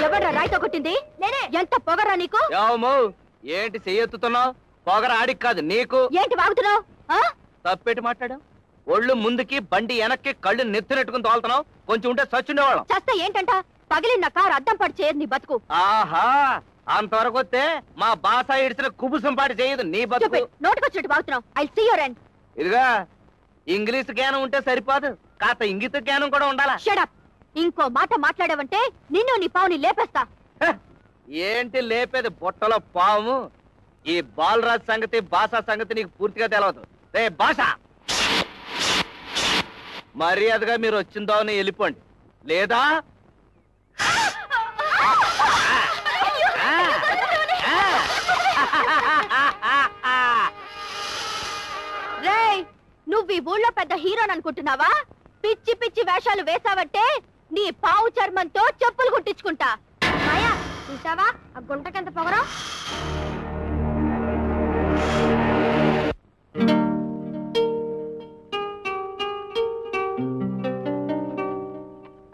ఎవడ్రా రాయితో కొట్టింది? ఎంత పొగరా నీకు? ఏంటి చెయ్యెత్తుతున్నావు? పొగర ఆడికి కాదు నీకు. ఏంటి వాగుతున్నావు? తప్పేటి మాట్లాడు? ఒళ్ళు ముందుకి బండి వెనక్కి కళ్ళు నెత్తినెట్టుకుని తోలుతున్నావు. కొంచెం ఉంటే చచ్చుండేవాళ్ళం. చస్తా ఏంటంట? పగిలిన కారు అద్దం పడి చేయదు నీ బతుకు. ఆహా, అంతవరకు వస్తే మా బాస ఇడిచిన కుబుసం పాటి చేయదు నీ బతుకు. నోటికొచ్చినట్టు వాగుతున్నావు. I see your end. ఇదిగా ఇంగ్లీష్ జ్ఞానం ఉంటే సరిపోదు, కాస్త ఇంగిత జ్ఞానం కూడా ఉండాలా. Shut up. ఇంకో మాట మాట్లాడావంటే నిన్ను నీ పావుని లేపేస్తా. ఏంటి లేపేది? బుట్టలో పాము. ఈ బాలరాజ్ సంగతి బాసా సంగతి నీకు పూర్తిగా తెలవదు. రే బాస, మర్యాదగా మీరు వచ్చిందో అని వెళ్ళిపోండి, లేదా రేయ్, నువ్వు ఈ ఊళ్ళో పెద్ద హీరోని అనుకుంటున్నావా? పిచ్చి పిచ్చి వేషాలు వేసావంటే నీ పావు చర్మంతో చెప్పులు కుట్టించుకుంటా. మాయా, చూసావా ఆ గుంటకెంత పొగరా?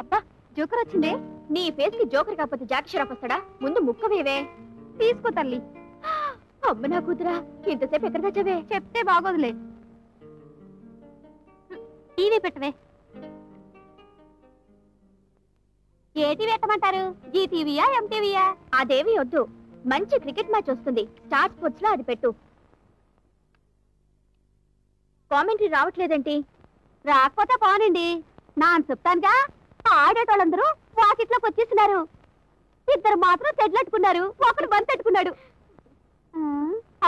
అబ్బా, జోకర్ వచ్చిందే. నీ ఫేస్ కి జోకర్ కాకపోతే జాక్ షరాఫ్ వస్తాడా? ముందు ముక్క వేవే. తీసుకో తల్లి. అమ్మ నా కూతురా, ఇంతసేపు ఎక్కడ తెచ్చావే? చెప్తే బాగోదులే. టీవీ పెట్టవే. ఏ టీవీ పెట్టమంటారు? జీ టీవీయా, ఎంటీవీయా? అదేవి వద్దు, మంచి క్రికెట్ మ్యాచ్ వస్తుంది. స్టార్ స్పోర్ట్స్ లో అది పెట్టు. కామెంటరీ రావట్లేదేంటి? రాకపోతే పోనండి, నా చెప్తానుగా. ఆడేటోళ్ళందరూ వాకిట్లోకి వచ్చేస్తున్నారు. ఇద్దరు మాత్రం తెడ్లట్టుకున్నారు, ఒకడు బంతి పెట్టుకున్నాడు.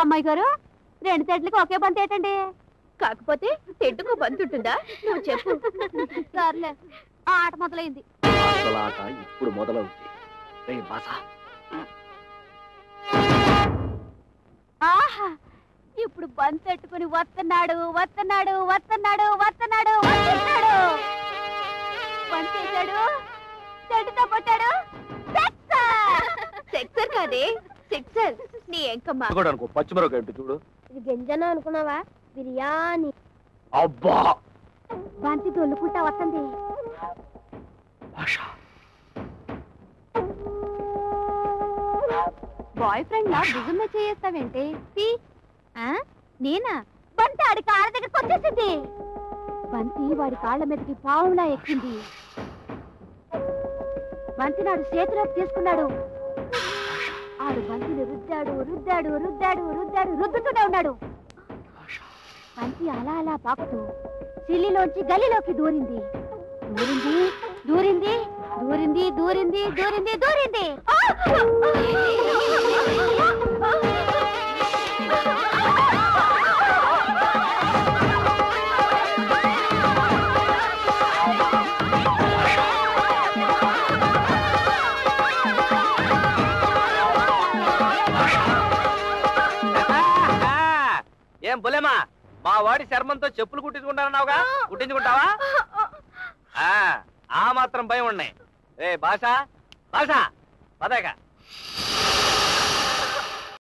అమ్మాయి గారు, 2 తెడ్లకి ఒకే బంతి ఏంటండి? కాకపోతే తెడ్డుకు బంతి ఉంటుందా? నువ్వు చెప్పు. సర్లే, ఆట మొదలైంది. ఇప్పుడు మొదలవుతుంది. ఆహా, ఇప్పుడు బంతి పెట్టుకుని వస్తున్నాడు వస్తున్నాడు వస్తున్నాడు వస్తున్నాడు వస్తున్నాడు. బంతి వేశాడు, చెట్టుతో కొట్టాడు. సిక్సర్ కాదే, సిక్సర్. నీ ఎంకమ్మా పచ్చిమిరపకాయ ఏంటి చూడు. ఇది గింజన అనుకున్నావా? బిర్యానీ. అబ్బా, బంతి దొల్లుకుంటా వస్తుంది. బాయ్ ఫ్రెండ్ లా భుజమే చేస్తావేంటి? నేనా? బంతి ఆడి కాళ్ళ దగ్గరకు వచ్చేసింది. బంతి వాడి కాళ్ళ మీదకి పావులా ఎక్కింది. బంతి నాడు చేతిలోకి తీసుకున్నాడు. ఆడు బంతిని రుద్దాడు రుద్దాడు రుద్దాడు రుద్దాడు రుద్దుతూనే ఉన్నాడు. బంతి అలా అలా పాకుతూ సిల్లిలోంచి గలిలోకి దూరింది. దూరింది దూరింది దూరింది దూరింది దూరింది దూరింది. ఏం బులేమా, మా వాడి చర్మంతో చెప్పులు కుట్టించుకుంటానన్నావుగా, కుట్టించుకుంటావా? ఆ మాత్రం భయం ఉన్నాయి. ఏ భాష భాష పదేగా.